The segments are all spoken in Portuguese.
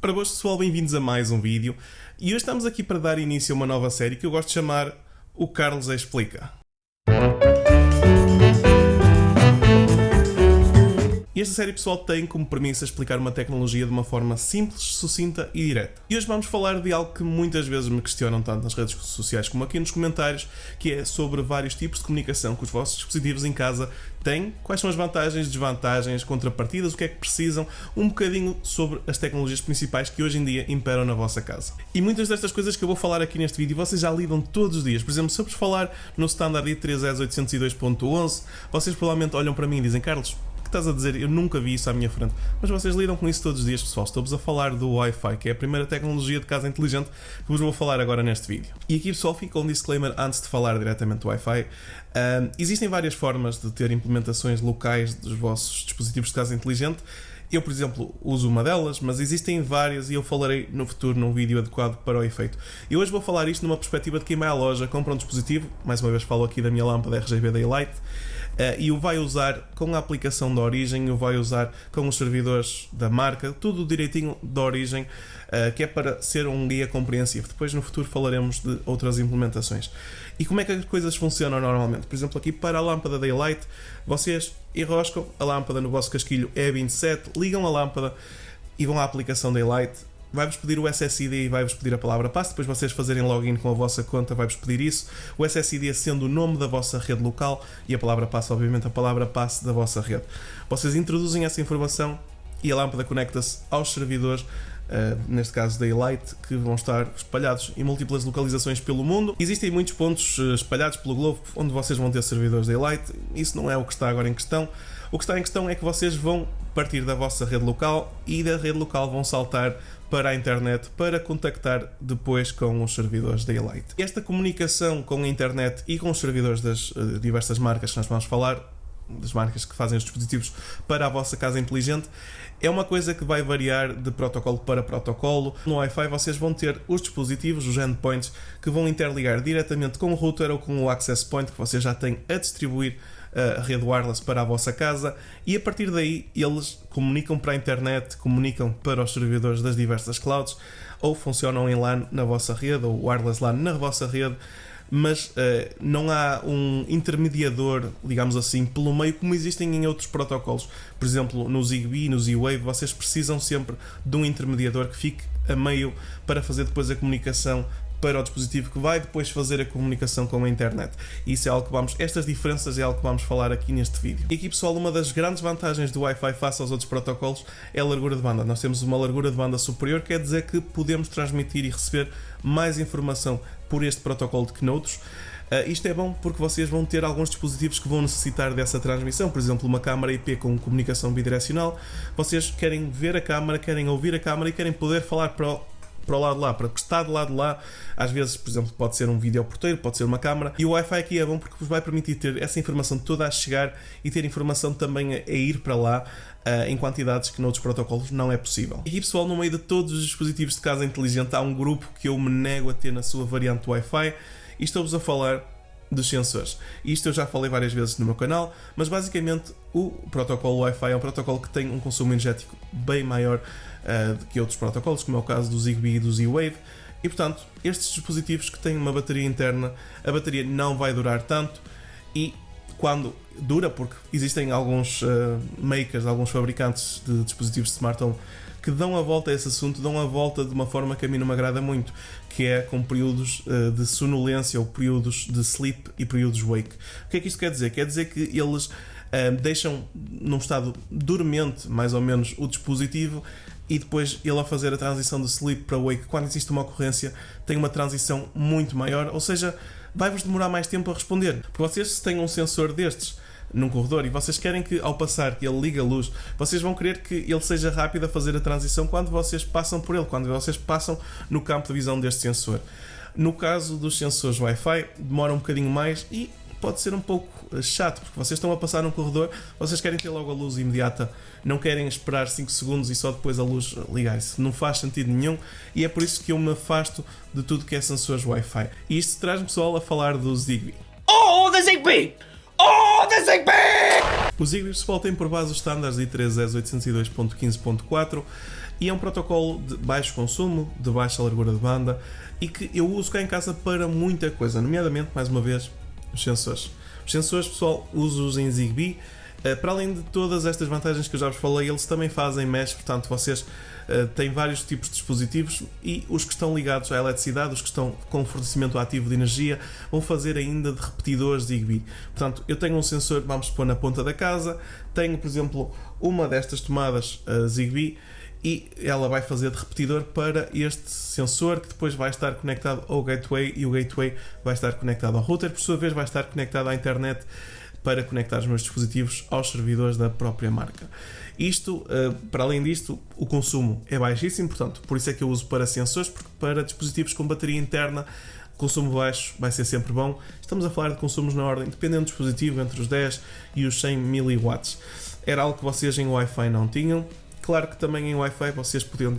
Para hoje, pessoal, bem-vindos a mais um vídeo. E hoje estamos aqui para dar início a uma nova série que eu gosto de chamar O Carlos Explica. E esta série, pessoal, tem como premissa explicar uma tecnologia de uma forma simples, sucinta e direta. E hoje vamos falar de algo que muitas vezes me questionam tanto nas redes sociais como aqui nos comentários, que é sobre vários tipos de comunicação que os vossos dispositivos em casa têm, quais são as vantagens, desvantagens, contrapartidas, o que é que precisam, um bocadinho sobre as tecnologias principais que hoje em dia imperam na vossa casa. E muitas destas coisas que eu vou falar aqui neste vídeo vocês já lidam todos os dias. Por exemplo, se eu vos falar no standard i3S 802.11, vocês provavelmente olham para mim e dizem: Carlos, estás a dizer, eu nunca vi isso à minha frente. Mas vocês lidam com isso todos os dias, pessoal. Estou-vos a falar do Wi-Fi, que é a primeira tecnologia de casa inteligente que vos vou falar agora neste vídeo. E aqui, pessoal, fica um disclaimer antes de falar diretamente do Wi-Fi. Existem várias formas de ter implementações locais dos vossos dispositivos de casa inteligente. Eu, por exemplo, uso uma delas, mas existem várias e eu falarei no futuro num vídeo adequado para o efeito. E hoje vou falar isto numa perspectiva de quem vai à loja, compra um dispositivo, mais uma vez falo aqui da minha lâmpada RGB Daylight, e o vai usar com a aplicação da origem, o vai usar com os servidores da marca, tudo direitinho da origem, que é para ser um guia compreensivo. Depois no futuro falaremos de outras implementações. E como é que as coisas funcionam normalmente? Por exemplo, aqui para a lâmpada Daylight, vocês enroscam a lâmpada no vosso casquilho E27, ligam a lâmpada e vão à aplicação Daylight. Vai-vos pedir o SSID e vai-vos pedir a palavra passe. Depois vocês fazerem login com a vossa conta, vai-vos pedir isso. O SSID sendo o nome da vossa rede local e a palavra passe, obviamente, a palavra passe da vossa rede. Vocês introduzem essa informação e a lâmpada conecta-se aos servidores, neste caso Daylight, que vão estar espalhados em múltiplas localizações pelo mundo. Existem muitos pontos espalhados pelo globo onde vocês vão ter servidores Daylight. Isso não é o que está agora em questão. O que está em questão é que vocês vão partir da vossa rede local e da rede local vão saltar para a internet para contactar depois com os servidores Daylight. Esta comunicação com a internet e com os servidores das diversas marcas que nós vamos falar, das marcas que fazem os dispositivos para a vossa casa inteligente, é uma coisa que vai variar de protocolo para protocolo. No Wi-Fi vocês vão ter os dispositivos, os endpoints, que vão interligar diretamente com o router ou com o access point que vocês já têm a distribuir a rede wireless para a vossa casa, e a partir daí eles comunicam para a internet, comunicam para os servidores das diversas clouds, ou funcionam em LAN na vossa rede, ou wireless LAN na vossa rede, mas não há um intermediador, digamos assim, pelo meio, como existem em outros protocolos. Por exemplo, no Zigbee e no Z-Wave, vocês precisam sempre de um intermediador que fique a meio para fazer depois a comunicação para o dispositivo que vai depois fazer a comunicação com a internet. E isso é algo que estas diferenças é algo que vamos falar aqui neste vídeo. E aqui, pessoal, uma das grandes vantagens do Wi-Fi face aos outros protocolos é a largura de banda. Nós temos uma largura de banda superior, quer dizer que podemos transmitir e receber mais informação por este protocolo do que noutros. Isto é bom porque vocês vão ter alguns dispositivos que vão necessitar dessa transmissão. Por exemplo, uma câmara IP com comunicação bidirecional. Vocês querem ver a câmara, querem ouvir a câmara e querem poder falar para o lado de lá, para o que está do lado de lá. Às vezes, por exemplo, pode ser um videoporteiro, pode ser uma câmara, e o Wi-Fi aqui é bom porque vos vai permitir ter essa informação toda a chegar e ter informação também a ir para lá em quantidades que noutros protocolos não é possível. E aqui, pessoal, no meio de todos os dispositivos de casa inteligente há um grupo que eu me nego a ter na sua variante Wi-Fi, e estou-vos a falar dos sensores. Isto eu já falei várias vezes no meu canal, mas basicamente o protocolo Wi-Fi é um protocolo que tem um consumo energético bem maior do que outros protocolos, como é o caso do Zigbee e do Z-Wave, e portanto estes dispositivos que têm uma bateria interna, a bateria não vai durar tanto, e quando dura, porque existem alguns makers, alguns fabricantes de dispositivos de smart home que dão a volta a esse assunto, dão a volta de uma forma que a mim não me agrada muito, que é com períodos de sonolência ou períodos de sleep e períodos wake. O que é que isto quer dizer? Quer dizer que eles deixam num estado dormente, mais ou menos, o dispositivo, e depois ele, a fazer a transição de sleep para wake, quando existe uma ocorrência, tem uma transição muito maior, ou seja, vai-vos demorar mais tempo a responder. Porque vocês, se têm um sensor destes num corredor e vocês querem que, ao passar, que ele ligue a luz, vocês vão querer que ele seja rápido a fazer a transição quando vocês passam por ele, quando vocês passam no campo de visão deste sensor. No caso dos sensores Wi-Fi, demora um bocadinho mais e pode ser um pouco chato, porque vocês estão a passar num corredor, vocês querem ter logo a luz imediata, não querem esperar 5 segundos e só depois a luz ligar. Isso não faz sentido nenhum, e é por isso que eu me afasto de tudo que é sensores Wi-Fi. E isto traz-me, pessoal, a falar do Zigbee. Oh, the Zigbee! Oh, the Zigbee! O Zigbee, pessoal, tem por base os standards i3S 802.15.4 e é um protocolo de baixo consumo, de baixa largura de banda e que eu uso cá em casa para muita coisa, nomeadamente, mais uma vez, os sensores. Os sensores, pessoal, uso-os em Zigbee. Para além de todas estas vantagens que eu já vos falei, eles também fazem mesh, portanto vocês têm vários tipos de dispositivos e os que estão ligados à eletricidade, os que estão com fornecimento ativo de energia, vão fazer ainda de repetidores Zigbee. Portanto, eu tenho um sensor, vamos pôr na ponta da casa, tenho, por exemplo, uma destas tomadas Zigbee e ela vai fazer de repetidor para este sensor, que depois vai estar conectado ao gateway e o gateway vai estar conectado ao router, por sua vez vai estar conectado à internet para conectar os meus dispositivos aos servidores da própria marca. Isto, para além disto, o consumo é baixíssimo, portanto, por isso é que eu uso para sensores, porque para dispositivos com bateria interna, consumo baixo vai ser sempre bom. Estamos a falar de consumos na ordem, dependendo do dispositivo, entre os 10 e os 100 mW. Era algo que vocês em Wi-Fi não tinham. Claro que também em Wi-Fi vocês podiam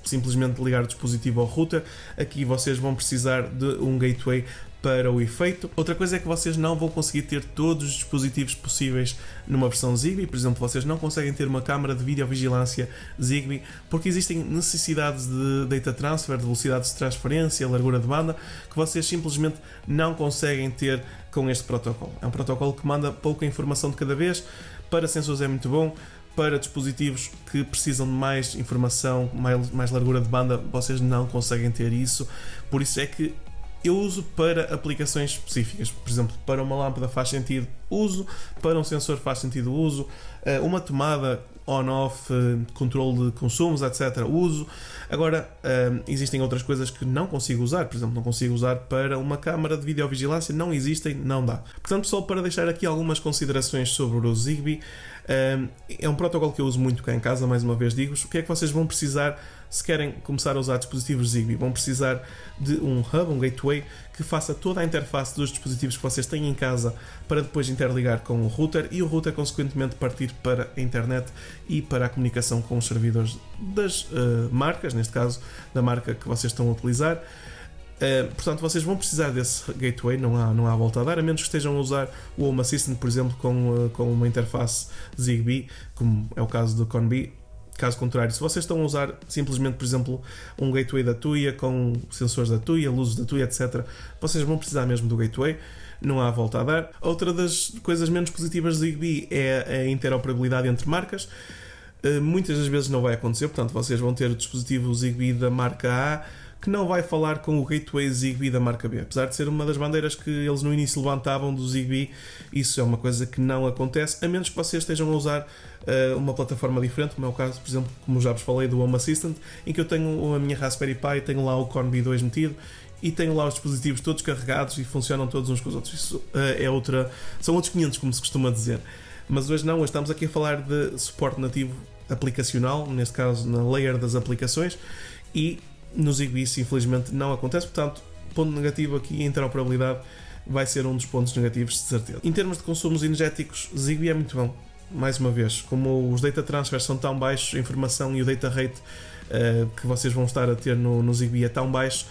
simplesmente ligar o dispositivo ao router. Aqui vocês vão precisar de um gateway para o efeito. Outra coisa é que vocês não vão conseguir ter todos os dispositivos possíveis numa versão Zigbee. Por exemplo, vocês não conseguem ter uma câmara de videovigilância Zigbee porque existem necessidades de data transfer, de velocidades de transferência, largura de banda, que vocês simplesmente não conseguem ter com este protocolo. É um protocolo que manda pouca informação de cada vez. Para sensores é muito bom. Para dispositivos que precisam de mais informação, mais largura de banda, vocês não conseguem ter isso. Por isso é que eu uso para aplicações específicas. Por exemplo, para uma lâmpada faz sentido uso, para um sensor faz sentido uso, uma tomada on-off, controle de consumos, etc. uso. Agora, existem outras coisas que não consigo usar. Por exemplo, não consigo usar para uma câmara de videovigilância, não existem, não dá. Portanto, só para deixar aqui algumas considerações sobre o Zigbee, é um protocolo que eu uso muito cá em casa, mais uma vez digo-vos. O que é que vocês vão precisar se querem começar a usar dispositivos Zigbee? Vão precisar de um hub, um gateway, que faça toda a interface dos dispositivos que vocês têm em casa para depois interligar com o router e o router consequentemente partir para a internet e para a comunicação com os servidores das marcas, neste caso da marca que vocês estão a utilizar. Portanto, vocês vão precisar desse gateway, não há volta a dar, a menos que estejam a usar o Home Assistant, por exemplo, com uma interface Zigbee, como é o caso do Conbee. Caso contrário, se vocês estão a usar simplesmente, por exemplo, um gateway da Tuya, com sensores da Tuya, luzes da Tuya, etc., vocês vão precisar mesmo do gateway, não há volta a dar. Outra das coisas menos positivas do Zigbee é a interoperabilidade entre marcas. Muitas das vezes não vai acontecer, portanto, vocês vão ter o dispositivo Zigbee da marca A que não vai falar com o gateway Zigbee da marca B. Apesar de ser uma das bandeiras que eles no início levantavam do Zigbee, isso é uma coisa que não acontece, a menos que vocês estejam a usar uma plataforma diferente, como é o caso, por exemplo, como já vos falei, do Home Assistant, em que eu tenho a minha Raspberry Pi, tenho lá o Conbee 2 metido e tenho lá os dispositivos todos carregados e funcionam todos uns com os outros. Isso são outros 500, como se costuma dizer. Mas hoje não, hoje estamos aqui a falar de suporte nativo aplicacional, neste caso na layer das aplicações, e no Zigbee isso infelizmente não acontece. Portanto, ponto negativo aqui, a interoperabilidade vai ser um dos pontos negativos, de certeza. Em termos de consumos energéticos, Zigbee é muito bom. Mais uma vez, como os data transfers são tão baixos, a informação e o data rate que vocês vão estar a ter no Zigbee é tão baixo,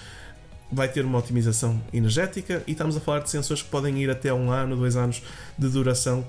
vai ter uma otimização energética, e estamos a falar de sensores que podem ir até 1 ano, 2 anos de duração.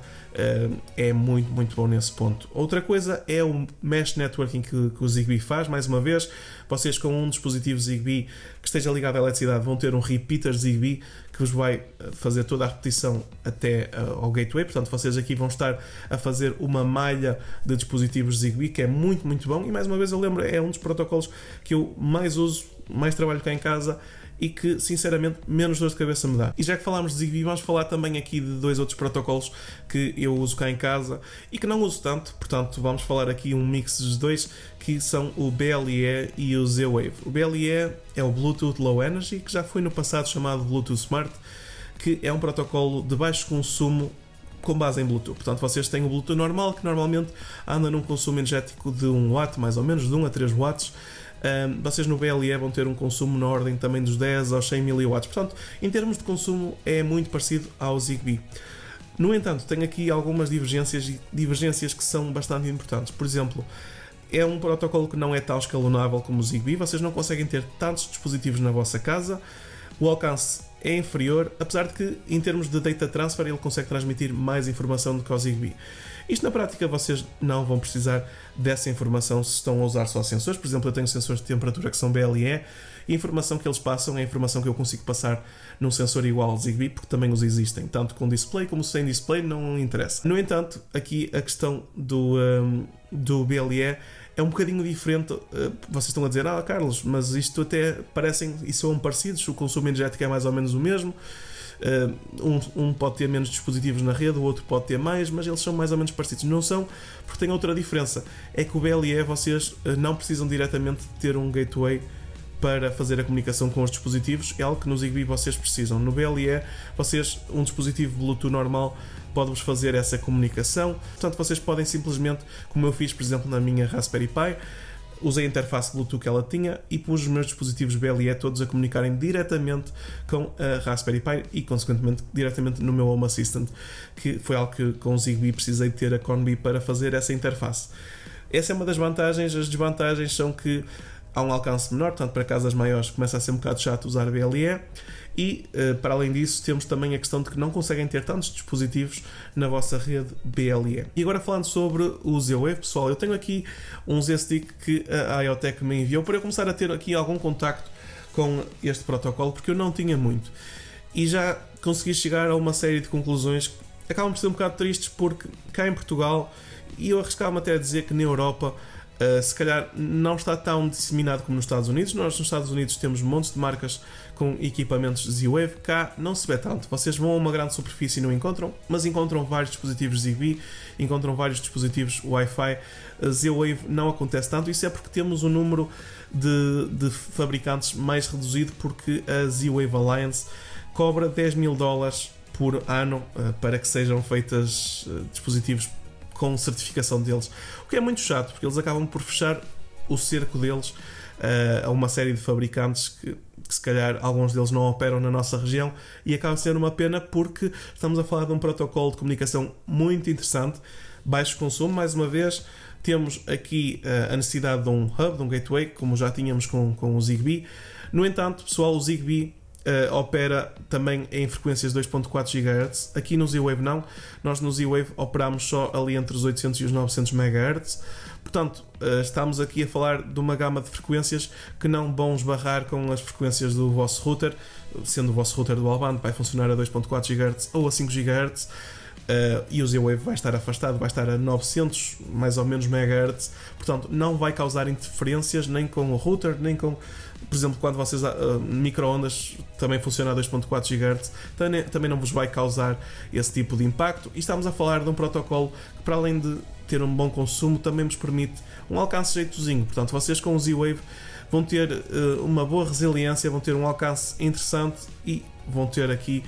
É muito, muito bom nesse ponto. Outra coisa é o Mesh Networking que o Zigbee faz. Mais uma vez, vocês com um dispositivo Zigbee que esteja ligado à eletricidade vão ter um repeater Zigbee que vos vai fazer toda a repetição até ao gateway. Portanto, vocês aqui vão estar a fazer uma malha de dispositivos Zigbee, que é muito, muito bom. E mais uma vez eu lembro, é um dos protocolos que eu mais uso, mais trabalho cá em casa, e que sinceramente menos dor de cabeça me dá. E já que falámos de Zigbee, vamos falar também aqui de 2 outros protocolos que eu uso cá em casa e que não uso tanto. Portanto, vamos falar aqui um mix dos dois, que são o BLE e o Z-Wave. O BLE é o Bluetooth Low Energy, que já foi no passado chamado Bluetooth Smart, que é um protocolo de baixo consumo com base em Bluetooth. Portanto, vocês têm o Bluetooth normal, que normalmente anda num consumo energético de 1 watt, mais ou menos, de 1 a 3 watts. Vocês no BLE vão ter um consumo na ordem também dos 10 aos 100 mW. Portanto, em termos de consumo é muito parecido ao Zigbee. No entanto, tem aqui algumas divergências que são bastante importantes. Por exemplo, é um protocolo que não é tão escalonável como o Zigbee. Vocês não conseguem ter tantos dispositivos na vossa casa. o alcance é inferior, apesar de que em termos de data transfer ele consegue transmitir mais informação do que o Zigbee. Isto na prática vocês não vão precisar dessa informação se estão a usar só sensores. Por exemplo, eu tenho sensores de temperatura que são BLE e a informação que eles passam é a informação que eu consigo passar num sensor igual ao Zigbee, porque também os existem, tanto com display como sem display, não interessa. No entanto, aqui a questão do BLE é um bocadinho diferente. Vocês estão a dizer, Carlos, mas isto até parecem e são parecidos, o consumo energético é mais ou menos o mesmo. Um pode ter menos dispositivos na rede, o outro pode ter mais, mas eles são mais ou menos parecidos. Não são, porque tem outra diferença, é que o BLE vocês não precisam diretamente ter um gateway para fazer a comunicação com os dispositivos, é algo que no Zigbee vocês precisam. No BLE, um dispositivo Bluetooth normal pode-vos fazer essa comunicação, portanto vocês podem simplesmente, como eu fiz por exemplo na minha Raspberry Pi, usei a interface Bluetooth que ela tinha e pus os meus dispositivos BLE todos a comunicarem diretamente com a Raspberry Pi e, consequentemente, diretamente no meu Home Assistant, que foi algo que com o Zigbee precisei ter a Conbee para fazer essa interface. Essa é uma das vantagens. As desvantagens são que há um alcance menor, portanto, para casas maiores começa a ser um bocado chato usar BLE e, para além disso, temos também a questão de que não conseguem ter tantos dispositivos na vossa rede BLE. E agora falando sobre o Z-Wave, pessoal, eu tenho aqui um Z-Stick que a IoTech me enviou para eu começar a ter aqui algum contacto com este protocolo, porque eu não tinha muito. E já consegui chegar a uma série de conclusões que acabam por ser um bocado tristes, porque cá em Portugal, e eu arriscava-me até a dizer que na Europa, se calhar não está tão disseminado como nos Estados Unidos. Nós nos Estados Unidos temos montes de marcas com equipamentos Z-Wave, cá não se vê tanto. Vocês vão a uma grande superfície e não encontram, mas encontram vários dispositivos Zigbee, encontram vários dispositivos Wi-Fi. Z-Wave não acontece tanto, isso é porque temos um número de fabricantes mais reduzido, porque a Z-Wave Alliance cobra $10.000 por ano para que sejam feitos dispositivos com certificação deles, o que é muito chato, porque eles acabam por fechar o cerco deles a uma série de fabricantes que se calhar alguns deles não operam na nossa região, e acaba sendo uma pena, porque estamos a falar de um protocolo de comunicação muito interessante, baixo consumo. Mais uma vez temos aqui a necessidade de um hub, de um gateway, como já tínhamos com o Zigbee. No entanto, pessoal, o Zigbee opera também em frequências 2.4 GHz. Aqui no Z-Wave não. Nós no Z-Wave operamos só ali entre os 800 e os 900 MHz. Portanto, estamos aqui a falar de uma gama de frequências que não vão esbarrar com as frequências do vosso router, sendo o vosso router dual band vai funcionar a 2.4 GHz ou a 5 GHz. E o Z-Wave vai estar afastado, vai estar a 900 mais ou menos MHz, portanto não vai causar interferências nem com o router, nem com, por exemplo, quando vocês micro-ondas também funciona a 2.4 GHz, também não vos vai causar esse tipo de impacto. E estamos a falar de um protocolo que, para além de ter um bom consumo, também nos permite um alcance jeitozinho. Portanto, vocês com o Z-Wave vão ter uma boa resiliência, vão ter um alcance interessante e vão ter aqui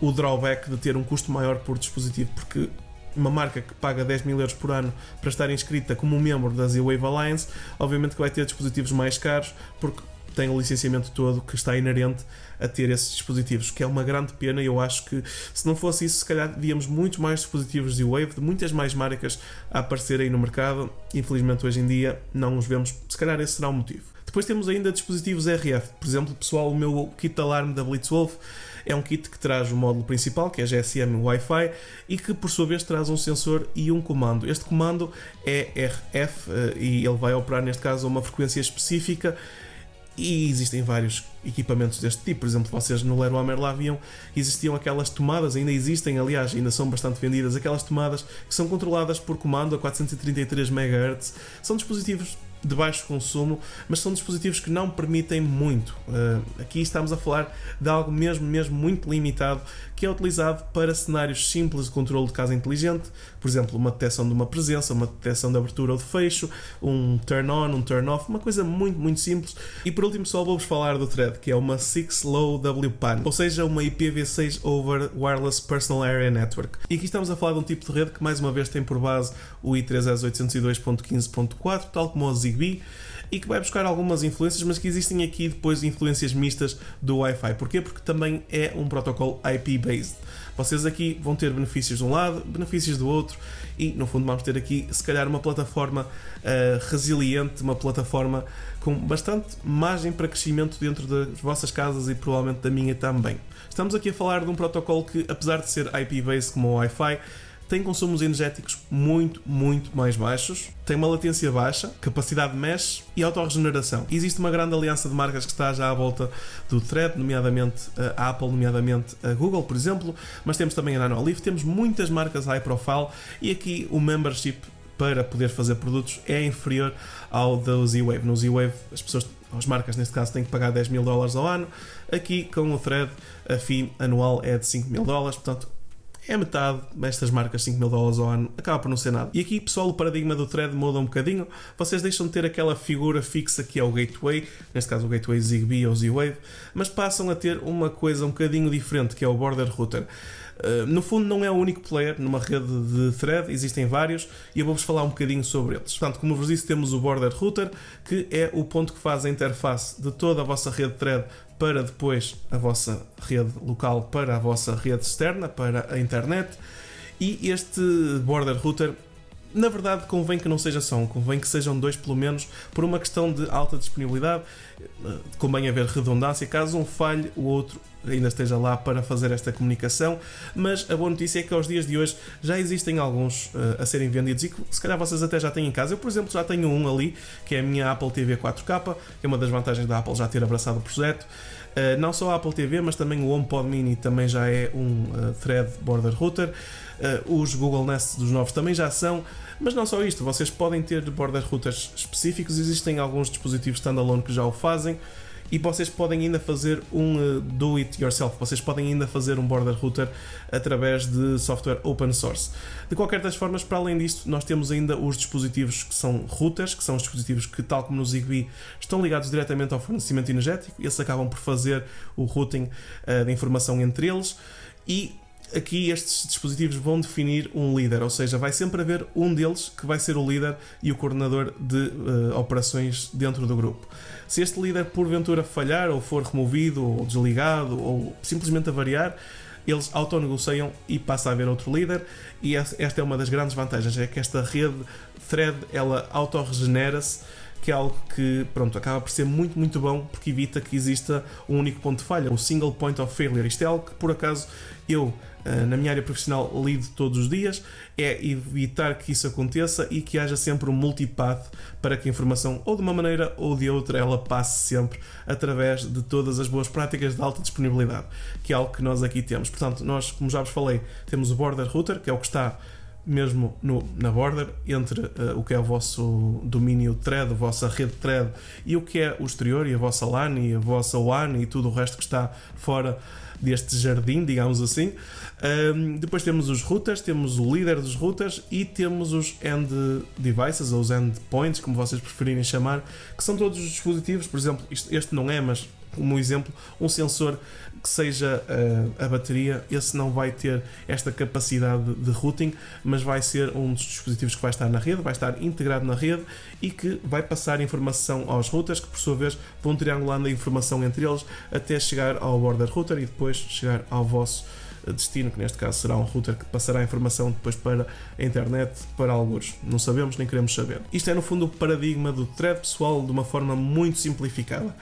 o drawback de ter um custo maior por dispositivo, porque uma marca que paga 10.000 euros por ano para estar inscrita como membro da Z-Wave Alliance, obviamente que vai ter dispositivos mais caros, porque tem o licenciamento todo que está inerente a ter esses dispositivos, que é uma grande pena. E eu acho que se não fosse isso, se calhar víamos muito mais dispositivos Z-Wave, de muitas mais marcas a aparecer aí no mercado. Infelizmente hoje em dia não os vemos, se calhar esse será o motivo. Depois temos ainda dispositivos RF, por exemplo, pessoal, o meu kit de alarme da Blitzwolf é um kit que traz o módulo principal, que é GSM Wi-Fi, e que por sua vez traz um sensor e um comando. Este comando é RF e ele vai operar neste caso a uma frequência específica, e existem vários equipamentos deste tipo. Por exemplo, vocês no Leroy Merlin existiam aquelas tomadas, ainda existem, aliás, ainda são bastante vendidas, aquelas tomadas que são controladas por comando a 433 MHz. São dispositivos de baixo consumo, mas são dispositivos que não permitem muito. Aqui estamos a falar de algo mesmo muito limitado, que é utilizado para cenários simples de controle de casa inteligente, por exemplo, uma detecção de uma presença, uma detecção de abertura ou de fecho, um turn on, um turn off, uma coisa muito simples. E por último só vou-vos falar do Thread, que é uma 6LoW WPAN, ou seja, uma IPv6 over Wireless Personal Area Network. E aqui estamos a falar de um tipo de rede que mais uma vez tem por base o I3S 802.15.4, tal como o Zigbee, e que vai buscar algumas influências, mas que existem aqui depois influências mistas do Wi-Fi. Porquê? Porque também é um protocolo IP-based. Vocês aqui vão ter benefícios de um lado, benefícios do outro, e no fundo vamos ter aqui se calhar uma plataforma resiliente, uma plataforma com bastante margem para crescimento dentro das vossas casas e provavelmente da minha também. Estamos aqui a falar de um protocolo que, apesar de ser IP-based como o Wi-Fi, tem consumos energéticos muito mais baixos, tem uma latência baixa, capacidade de mesh e autorregeneração. Existe uma grande aliança de marcas que está já à volta do Thread, nomeadamente a Apple, nomeadamente a Google, por exemplo, mas temos também a Nanolife, temos muitas marcas high profile e aqui o membership para poder fazer produtos é inferior ao do Z-Wave. No Z-Wave as marcas neste caso têm que pagar $10,000 ao ano, aqui com o Thread a fee anual é de $5,000, portanto é metade destas marcas, $5,000 ao ano, acaba por não ser nada. E aqui, pessoal, o paradigma do Thread muda um bocadinho. Vocês deixam de ter aquela figura fixa que é o gateway, neste caso o gateway Zigbee ou Z-Wave, mas passam a ter uma coisa um bocadinho diferente, que é o border router. No fundo não é o único player numa rede de Thread, existem vários e eu vou-vos falar um bocadinho sobre eles. Portanto, como vos disse, temos o border router, que é o ponto que faz a interface de toda a vossa rede Thread para depois a vossa rede local, para a vossa rede externa, para a internet. E este border router, na verdade, convém que não seja só um, convém que sejam dois pelo menos, por uma questão de alta disponibilidade. Convém haver redundância, caso um falhe, o outro ainda esteja lá para fazer esta comunicação. Mas a boa notícia é que aos dias de hoje já existem alguns a serem vendidos e que se calhar vocês até já têm em casa. Eu, por exemplo, já tenho um ali, que é a minha Apple TV 4K, que é uma das vantagens da Apple já ter abraçado o projeto. Não só a Apple TV, mas também o HomePod Mini também já é um Thread border router. Os Google Nest dos novos também já são. Mas não só isto, vocês podem ter border routers específicos, existem alguns dispositivos standalone que já o fazem e vocês podem ainda fazer um do it yourself, vocês podem ainda fazer um border router através de software open source. De qualquer das formas, para além disto, nós temos ainda os dispositivos que são routers, que são os dispositivos que, tal como no Zigbee, estão ligados diretamente ao fornecimento energético e esses acabam por fazer o routing de informação entre eles. E aqui estes dispositivos vão definir um líder, ou seja, vai sempre haver um deles que vai ser o líder e o coordenador de operações dentro do grupo. Se este líder porventura falhar ou for removido ou desligado ou simplesmente avariar, eles autonegociam e passa a haver outro líder. E esta é uma das grandes vantagens, é que esta rede Thread ela autorregenera-se, que é algo que, pronto, acaba por ser muito bom, porque evita que exista um único ponto de falha, o single point of failure. Isto é algo que, por acaso, eu, na minha área profissional, lido todos os dias, é evitar que isso aconteça e que haja sempre um multipath para que a informação, ou de uma maneira ou de outra, ela passe sempre através de todas as boas práticas de alta disponibilidade, que é algo que nós aqui temos. Portanto, nós, como já vos falei, temos o border router, que é o que está mesmo na border, entre o que é o vosso domínio Thread, a vossa rede Thread, e o que é o exterior, e a vossa LAN, e a vossa WAN, e tudo o resto que está fora deste jardim, digamos assim. Depois temos os routers, temos o líder dos routers e temos os end devices, ou os endpoints, como vocês preferirem chamar, que são todos os dispositivos. Por exemplo, este não é, mas como exemplo, um sensor que seja a bateria, esse não vai ter esta capacidade de routing, mas vai ser um dos dispositivos que vai estar na rede, vai estar integrado na rede e que vai passar informação aos routers, que por sua vez vão triangulando a informação entre eles até chegar ao border router e depois chegar ao vosso destino, que neste caso será um router que passará a informação depois para a internet, para alguns. Não sabemos nem queremos saber. Isto é no fundo o paradigma do Thread, pessoal, de uma forma muito simplificada.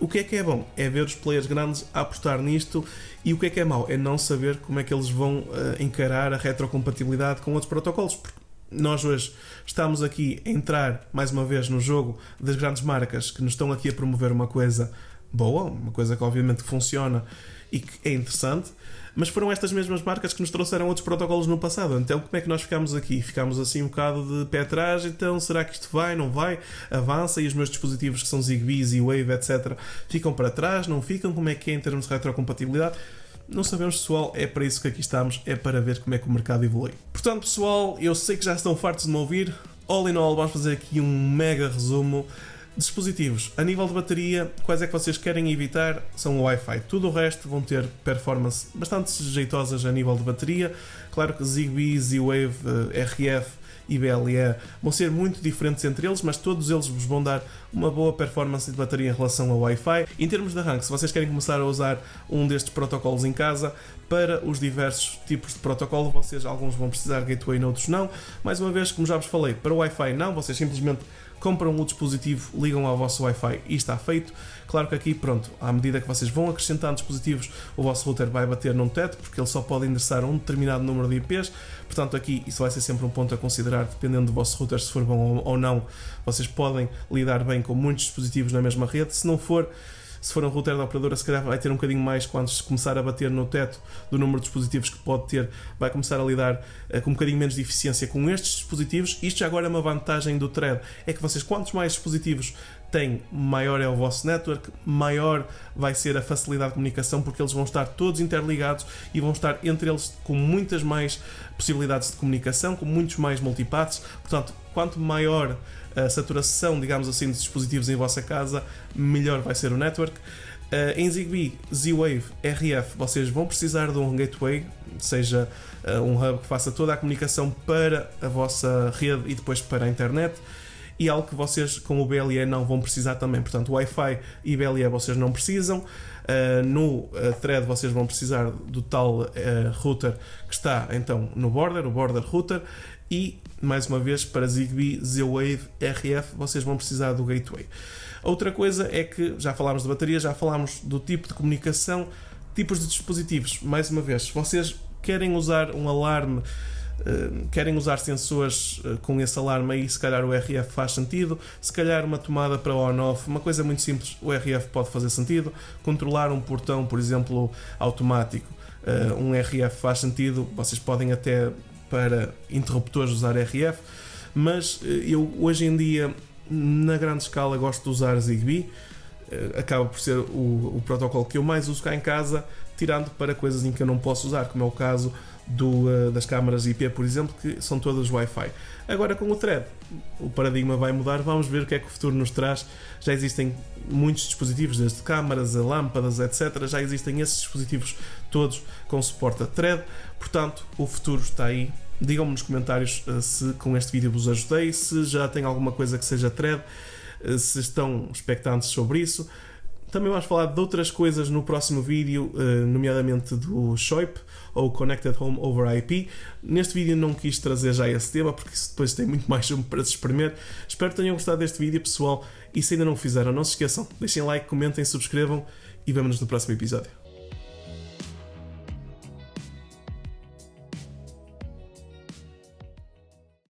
O que é bom? É ver os players grandes a apostar nisto, e o que é mau? É não saber como é que eles vão encarar a retrocompatibilidade com outros protocolos, porque nós hoje estamos aqui a entrar mais uma vez no jogo das grandes marcas que nos estão aqui a promover uma coisa boa, uma coisa que obviamente funciona e que é interessante, mas foram estas mesmas marcas que nos trouxeram outros protocolos no passado. Então como é que nós ficamos aqui? Ficamos assim um bocado de pé atrás. Então será que isto vai, não vai, avança, e os meus dispositivos que são Zigbee, Z-Wave, etc, ficam para trás, não ficam? Como é que é em termos de retrocompatibilidade? Não sabemos, pessoal, é para isso que aqui estamos, é para ver como é que o mercado evolui. Portanto, pessoal, eu sei que já estão fartos de me ouvir. All in all, vamos fazer aqui um mega resumo. Dispositivos, a nível de bateria, quais é que vocês querem evitar? São o Wi-Fi. Tudo o resto vão ter performance bastante jeitosas a nível de bateria. Claro que Zigbee, Z-Wave, RF e BLE vão ser muito diferentes entre eles, mas todos eles vos vão dar uma boa performance de bateria em relação ao Wi-Fi. Em termos de arranque, se vocês querem começar a usar um destes protocolos em casa, para os diversos tipos de protocolo, vocês alguns vão precisar de gateway, outros não. Mais uma vez, como já vos falei, para o Wi-Fi não, vocês simplesmente compram o dispositivo, ligam ao vosso Wi-Fi e está feito. Claro que aqui, pronto, à medida que vocês vão acrescentando dispositivos, o vosso router vai bater num teto, porque ele só pode endereçar um determinado número de IPs. Portanto, aqui isso vai ser sempre um ponto a considerar, dependendo do vosso router, se for bom ou não. Vocês podem lidar bem com muitos dispositivos na mesma rede. Se não for, se for um router da operadora, se calhar vai ter um bocadinho mais quando se começar a bater no teto do número de dispositivos que pode ter, vai começar a lidar com um bocadinho menos de eficiência com estes dispositivos. Isto já agora é uma vantagem do Thread, é que vocês, quantos mais dispositivos têm, maior é o vosso network, maior vai ser a facilidade de comunicação, porque eles vão estar todos interligados e vão estar entre eles com muitas mais possibilidades de comunicação, com muitos mais multipaths. Portanto, quanto maior a saturação, digamos assim, de dispositivos em vossa casa, melhor vai ser o network. Em Zigbee, Z-Wave, RF, vocês vão precisar de um gateway, seja um hub que faça toda a comunicação para a vossa rede e depois para a internet, e algo que vocês com o BLE não vão precisar também. Portanto, Wi-Fi e BLE vocês não precisam. No Thread vocês vão precisar do tal router que está então no border, o border router, e mais uma vez para Zigbee, Z-Wave, RF vocês vão precisar do gateway. Outra coisa é que já falámos de bateria, já falámos do tipo de comunicação, tipos de dispositivos. Mais uma vez, se vocês querem usar um alarme, querem usar sensores com esse alarme aí, se calhar o RF faz sentido. Se calhar uma tomada para on-off, uma coisa muito simples, o RF pode fazer sentido. Controlar um portão, por exemplo, automático, um RF faz sentido. Vocês podem até para interruptores usar RF, mas eu hoje em dia na grande escala gosto de usar Zigbee. Acaba por ser o protocolo que eu mais uso cá em casa, tirando para coisas em que eu não posso usar, como é o caso das câmaras IP, por exemplo, que são todas Wi-Fi. Agora com o Thread o paradigma vai mudar, vamos ver o que é que o futuro nos traz. Já existem muitos dispositivos, desde câmaras a lâmpadas, etc. Já existem esses dispositivos todos com suporte a Thread, portanto o futuro está aí. Digam-me nos comentários se com este vídeo vos ajudei, se já tem alguma coisa que seja Thread, se estão expectantes sobre isso. Também vamos falar de outras coisas no próximo vídeo, nomeadamente do SHOIP, ou Connected Home over IP. Neste vídeo não quis trazer já esse tema, porque isso depois tem muito mais para se espremer. Espero que tenham gostado deste vídeo, pessoal, e se ainda não o fizeram, não se esqueçam, deixem like, comentem, subscrevam e vemo-nos no próximo episódio.